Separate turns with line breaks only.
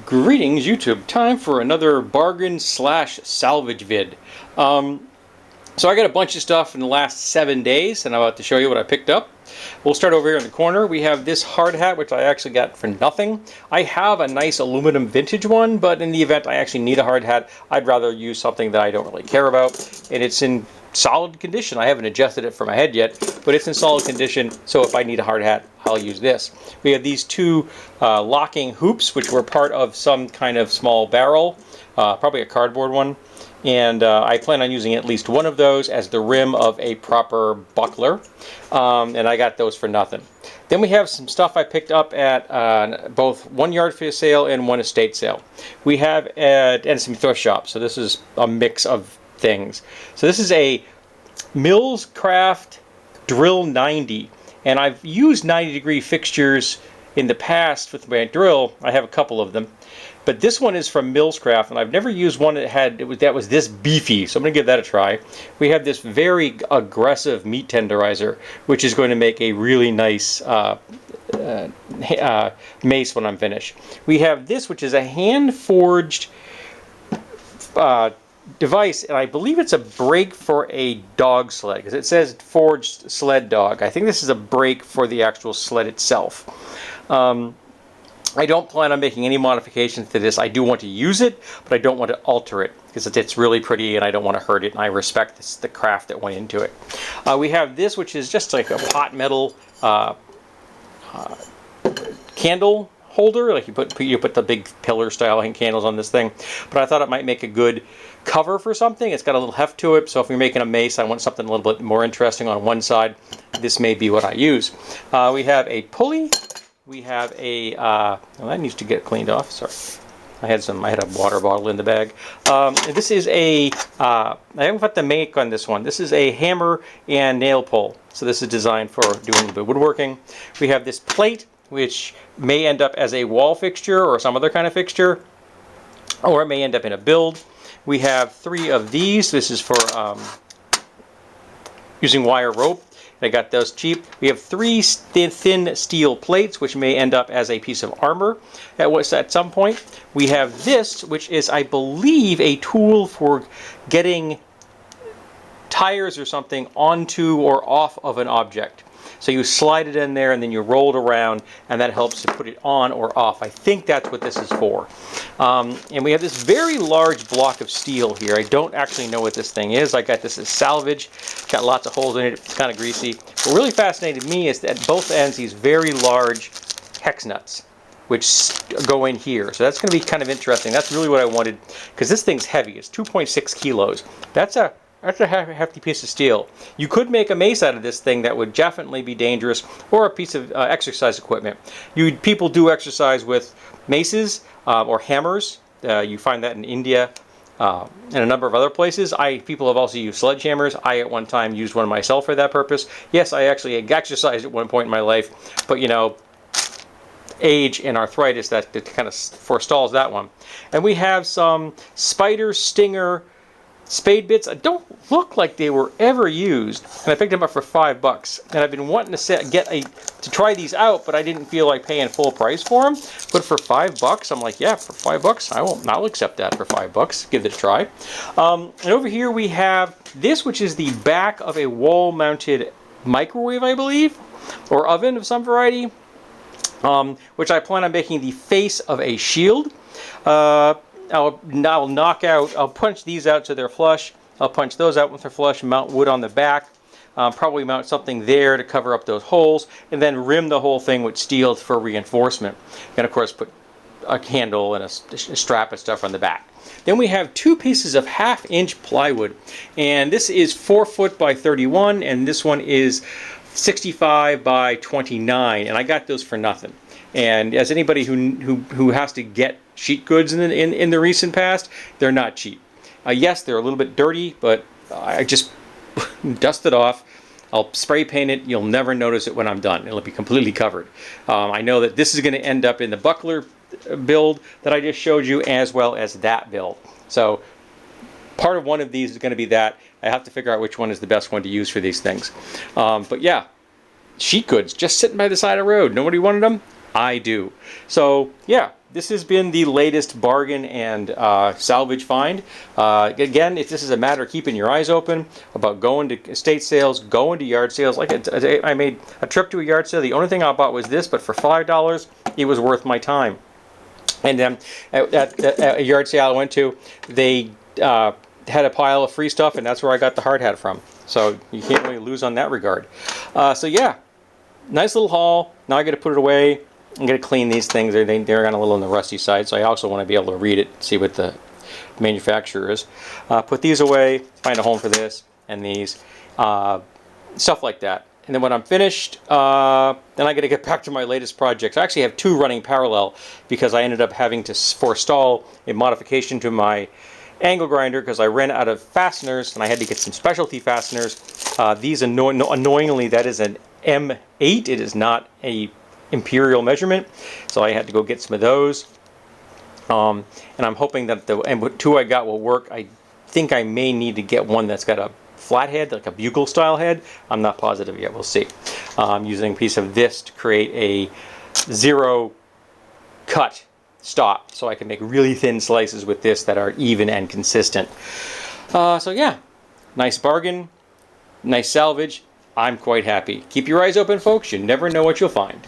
Greetings YouTube, time for another bargain slash salvage vid. So I got a bunch of stuff in the last 7 days and I'm about to show you what I picked up. We'll start over here in the corner. We have this hard hat which I actually got for nothing. I have a nice aluminum vintage one, but in the event I actually need a hard hat, I'd rather use something that I don't really care about. And it's in solid condition. I haven't adjusted it for my head yet, but it's in solid condition, so if I need a hard hat, I'll use this. We have these two locking hoops, which were part of some kind of small barrel, probably a cardboard one, and I plan on using at least one of those as the rim of a proper buckler, and I got those for nothing. Then we have some stuff I picked up at both one yard sale and one estate sale. We have and some thrift shops, so this is a mix of things. So this is a Mills Craft Drill 90, and I've used 90-degree fixtures in the past with my drill. I have a couple of them, but this one is from Mills Craft, and I've never used one that was this beefy, so I'm going to give that a try. We have this very aggressive meat tenderizer, which is going to make a really nice mace when I'm finished. We have this, which is a hand-forged device, and I believe it's a brake for a dog sled, because it says forged sled dog. I think this is a brake for the actual sled itself. I don't plan on making any modifications to this. I do want to use it, but I don't want to alter it, because it's really pretty and I don't want to hurt it, and I respect the craft that went into it. We have this, which is just like a hot metal candle holder. Like you put the big pillar style candles on this thing, but I thought it might make a good cover for something. It's got a little heft to it, so if you're making a mace, I want something a little bit more interesting on one side. This may be what I use. We have a pulley. We have a well, that needs to get cleaned off. Sorry, I had a water bottle in the bag. This is a I haven't put the make on this one. This is a hammer and nail pull, so this is designed for doing the woodworking. We have this plate, which may end up as a wall fixture or some other kind of fixture, or it may end up in a build. We have 3 of these. This is for using wire rope. I got those cheap. We have 3 thin steel plates, which may end up as a piece of armor at some point. We have this, which is, I believe, a tool for getting tires or something onto or off of an object. So you slide it in there and then you roll it around, and that helps to put it on or off. I think that's what this is for. And we have this very large block of steel here. I don't actually know what this thing is. I got this as Salvage. Got lots of holes in it. It's kind of greasy. What really fascinated me is that at both ends these very large hex nuts, which go in here. So that's going to be kind of interesting. That's really what I wanted, because this thing's heavy. It's 2.6 kilos. That's a hefty piece of steel. You could make a mace out of this thing that would definitely be dangerous, or a piece of exercise equipment. People do exercise with maces or hammers. You find that in India and a number of other places. People have also used sledgehammers. I at one time used one myself for that purpose. Yes, I actually exercised at one point in my life, but you know, age and arthritis, that kind of forestalls that one. And we have some spider stinger spade bits. Don't look like they were ever used, and I picked them up for $5. And I've been wanting to try these out, but I didn't feel like paying full price for them. But for $5, I'm like, yeah, for $5, I'll accept that for $5. Give it a try. And over here we have this, which is the back of a wall-mounted microwave, I believe, or oven of some variety, which I plan on making the face of a shield. I'll punch these out so they're flush. I'll punch those out with they're flush, mount wood on the back, probably mount something there to cover up those holes, and then rim the whole thing with steel for reinforcement. And of course put a handle and a strap and stuff on the back. Then we have 2 pieces of 1/2-inch plywood, and this is 4 foot by 31, and this one is 65 by 29, and I got those for nothing. And as anybody who has to get sheet goods in the recent past, they're not cheap. Yes, they're a little bit dirty, but I just dust it off. I'll spray paint it. You'll never notice it when I'm done. It'll be completely covered. I know that this is going to end up in the buckler build that I just showed you, as well as that build. So part of one of these is going to be that. I have to figure out which one is the best one to use for these things. But yeah, sheet goods just sitting by the side of the road. Nobody wanted them. I do. So yeah, this has been the latest bargain and salvage find. Again, if this is a matter of keeping your eyes open about going to estate sales, going to yard sales, like I made a trip to a yard sale. The only thing I bought was this, but for $5, it was worth my time. And then at a yard sale I went to, they had a pile of free stuff, and that's where I got the hard hat from. So you can't really lose on that regard. So yeah, nice little haul. Now I got to put it away. I'm going to clean these things. They're kind of a little on the rusty side, so I also want to be able to read it, see what the manufacturer is. Put these away, find a home for this and these, stuff like that. And then when I'm finished, then I got to get back to my latest projects. I actually have two running parallel because I ended up having to forestall a modification to my angle grinder because I ran out of fasteners and I had to get some specialty fasteners. These annoyingly, that is an M8. It is not a imperial measurement, so I had to go get some of those. And I'm hoping that the two I got will work. I think I may need to get one that's got a flat head, like a bugle style head. I'm not positive yet. We'll see. I'm using a piece of this to create a zero cut stop, so I can make really thin slices with this that are even and consistent. So yeah, nice bargain, nice salvage. I'm quite happy. Keep your eyes open, folks. You never know what you'll find.